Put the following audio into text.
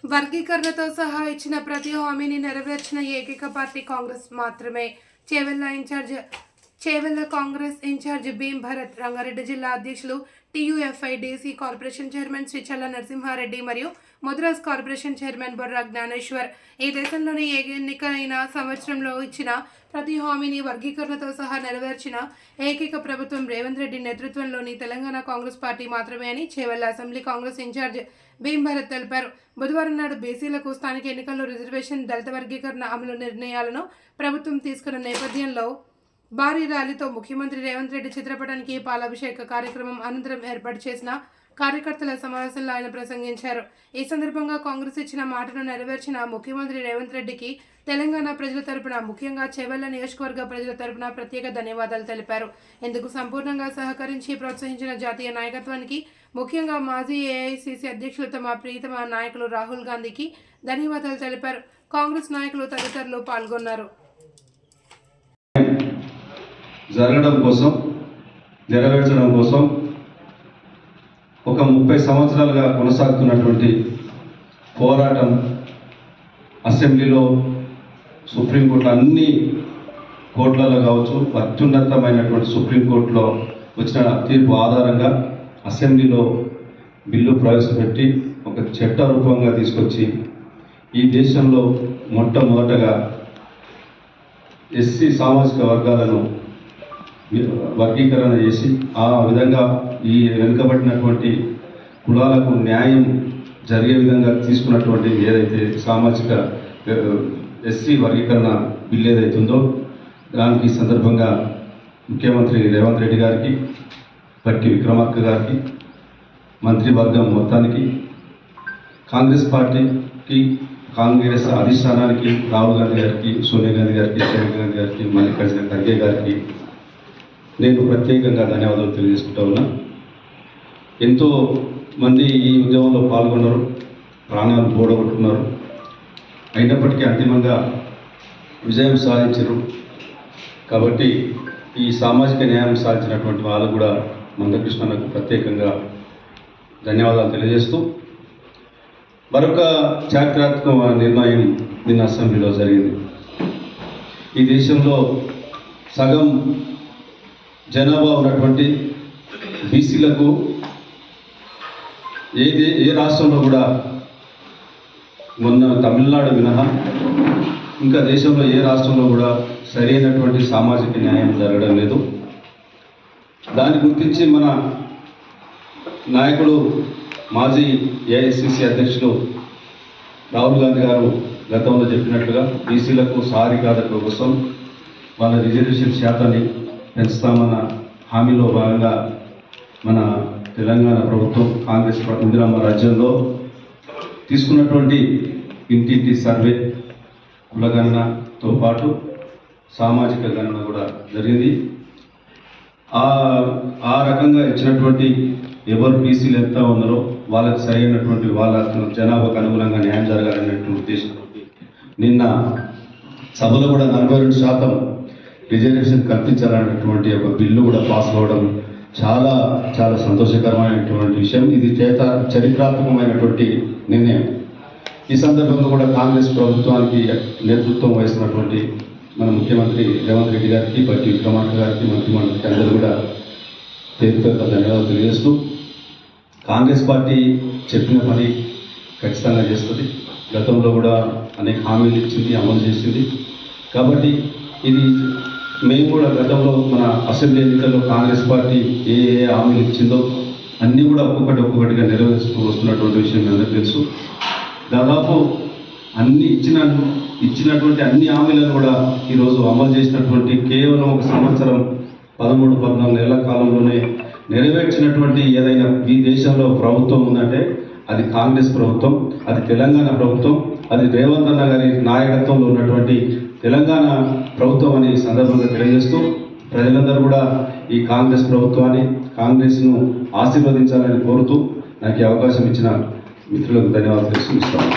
వర్గీకరణతో సహా ఇచ్చిన ప్రతి హామీని నెరవేర్చిన ఏకైక పార్టీ కాంగ్రెస్ మాత్రమే. చేవెళ్ల కాంగ్రెస్ ఇన్ఛార్జ్ భీం భరత్, రంగారెడ్డి జిల్లా అధ్యక్షులు, టీయూఎఫ్ఐ డీసీ కార్పొరేషన్ చైర్మన్ శ్రీ చల్ల నరసింహారెడ్డి మరియు మద్రాస్ కార్పొరేషన్ చైర్మన్ బొర్రా జ్ఞానేశ్వర్ ఈ దేశంలోని ఎన్నికైన సంవత్సరంలో ఇచ్చిన ప్రతి హామీని వర్గీకరణతో సహా నెరవేర్చిన ఏకైక ప్రభుత్వం రేవంత్ రెడ్డి నేతృత్వంలోని తెలంగాణ కాంగ్రెస్ పార్టీ మాత్రమే అని చేవెళ్ల అసెంబ్లీ కాంగ్రెస్ ఇన్ఛార్జ్ భీం భరత్ తెలిపారు. బుధవారం నాడు బీసీలకు స్థానిక ఎన్నికల్లో రిజర్వేషన్, దళిత వర్గీకరణ అమలు నిర్ణయాలను ప్రభుత్వం తీసుకున్న నేపథ్యంలో భారీ ర్యాలీతో ముఖ్యమంత్రి రేవంత్ రెడ్డి చిత్రపటానికి పాలాభిషేక కార్యక్రమం అనంతరం ఏర్పాటు చేసిన కార్యకర్తల సమావేశంలో ఆయన ప్రసంగించారు. ఈ సందర్భంగా కాంగ్రెస్ ఇచ్చిన మాటను నెరవేర్చిన ముఖ్యమంత్రి రేవంత్ రెడ్డికి తెలంగాణ ప్రజల తరపున, ముఖ్యంగా చేవెళ్ల నియోజకవర్గ ప్రజల తరపున ప్రత్యేక ధన్యవాదాలు తెలిపారు. ఇందుకు సంపూర్ణంగా సహకరించి ప్రోత్సహించిన జాతీయ నాయకత్వానికి, ముఖ్యంగా మాజీ ఏఐసిసి అధ్యక్షులు తమ ప్రియతమ నాయకులు రాహుల్ గాంధీకి ధన్యవాదాలు తెలిపారు. కాంగ్రెస్ నాయకులు తదితరులు పాల్గొన్నారు. జరగడం కోసం, నెరవేర్చడం కోసం ఒక 30 సంవత్సరాలుగా కొనసాగుతున్నటువంటి పోరాటం అసెంబ్లీలో, సుప్రీంకోర్టులో, అన్ని కోర్టులలో కావచ్చు, అత్యున్నతమైనటువంటి సుప్రీంకోర్టులో వచ్చిన తీర్పు ఆధారంగా అసెంబ్లీలో బిల్లు ప్రవేశపెట్టి ఒక చట్ట రూపంగా తీసుకొచ్చి ఈ దేశంలో మొట్టమొదటగా ఎస్సీ సామాజిక వర్గాలను వర్గీకరణ చేసి ఆ విధంగా ఈ వెనుకబడినటువంటి కులాలకు న్యాయం జరిగే విధంగా తీసుకున్నటువంటి ఏదైతే సామాజిక ఎస్సీ వర్గీకరణ బిల్ ఏదైతుందో దానికి సందర్భంగా ముఖ్యమంత్రి రేవంత్ రెడ్డి గారికి, పట్టి విక్రమార్క గారికి, మంత్రివర్గం మొత్తానికి, కాంగ్రెస్ పార్టీకి, కాంగ్రెస్ అధిష్టానానికి, రాహుల్ గాంధీ గారికి, సోనియా గాంధీ గారికి, సోనియా గాంధీ గారికి, మల్లికార్జున ఖర్గే గారికి నేను ప్రత్యేకంగా ధన్యవాదాలు తెలియజేసుకుంటా ఉన్నా. ఎంతో మంది ఈ ఉద్యమంలో పాల్గొన్నారు, ప్రాణాలు పోడగొట్టుకున్నారు. అయినప్పటికీ అంతిమంగా విజయం సాధించారు. కాబట్టి ఈ సామాజిక న్యాయం సాధించినటువంటి వాళ్ళు కూడా మందకృష్ణకు ప్రత్యేకంగా ధన్యవాదాలు తెలియజేస్తూ, మరొక చారిత్రాత్మక నిర్ణయం నిన్న అసెంబ్లీలో జరిగింది. ఈ దేశంలో సగం జనాభా ఉన్నటువంటి బీసీలకు ఏ రాష్ట్రంలో కూడా, మొన్న తమిళనాడు మినహా ఇంకా దేశంలో ఏ రాష్ట్రంలో కూడా సరైనటువంటి సామాజిక న్యాయం జరగడం లేదు. దాన్ని గుర్తించి మన నాయకుడు, మాజీ ఏఐసిసి అధ్యక్షులు రాహుల్ గాంధీ గారు గతంలో చెప్పినట్లుగా బీసీలకు సాధికారత కోసం వాళ్ళ రిజర్వేషన్ శాతాన్ని పెంచుతామన్న హామీలో భాగంగా మన తెలంగాణ ప్రభుత్వం, కాంగ్రెస్ ఇందిరమ్మ రాజ్యంలో తీసుకున్నటువంటి ఇంటింటి సర్వే, కులగణనతో పాటు సామాజిక గణన కూడా జరిగింది. ఆ రకంగా ఇచ్చినటువంటి ఎవరు బీసీలు ఎంత ఉన్నారో వాళ్ళకి సరైనటువంటి వాళ్ళ జనాభాకు అనుగుణంగా న్యాయం జరగాలనేటువంటి ఉద్దేశంతో నిన్న సభలో కూడా 42% రిజర్వేషన్ కల్పించాలనేటువంటి ఒక బిల్లు కూడా పాస్ అవ్వడం చాలా చాలా సంతోషకరమైనటువంటి విషయం. ఇది చరిత్రాత్మకమైనటువంటి నిర్ణయం. ఈ సందర్భంగా కూడా కాంగ్రెస్ ప్రభుత్వానికి నేతృత్వం వహిస్తున్నటువంటి మన ముఖ్యమంత్రి రేవంత్ రెడ్డి గారికి, పట్టి విక్రమార్క గారికి, మంత్రిమండలికి అందరూ కూడా పేరు ధన్యవాదాలు తెలియజేస్తూ, కాంగ్రెస్ పార్టీ చెప్పిన పని ఖచ్చితంగా చేస్తుంది. గతంలో కూడా అనేక హామీలు ఇచ్చింది, అమలు చేసింది. కాబట్టి ఇది మేము కూడా గతంలో మన అసెంబ్లీ ఎన్నికల్లో కాంగ్రెస్ పార్టీ ఏ హామీలు ఇచ్చిందో అన్నీ కూడా ఒక్కొక్కటిగా నెరవేరుస్తూ వస్తున్నటువంటి విషయం మీ అందరికీ తెలుసు. దాదాపు అన్ని ఇచ్చినటువంటి అన్ని హామీలను కూడా ఈరోజు అమలు చేసినటువంటి, కేవలం ఒక సంవత్సరం 13-14 నెలల కాలంలోనే నెరవేర్చినటువంటి ఏదైనా ఈ దేశంలో ప్రభుత్వం ఉందంటే అది కాంగ్రెస్ ప్రభుత్వం, అది తెలంగాణ ప్రభుత్వం, అది రేవంత్ అన్న గారి నాయకత్వంలో ఉన్నటువంటి తెలంగాణ ప్రభుత్వం అని సందర్భంగా తెలియజేస్తూ, ప్రజలందరూ కూడా ఈ కాంగ్రెస్ ప్రభుత్వాన్ని, కాంగ్రెస్ను ఆశీర్వదించాలని కోరుతూ నాకు ఈ అవకాశం ఇచ్చిన మిత్రులకు ధన్యవాదాలు తెలుసుకుంటాను.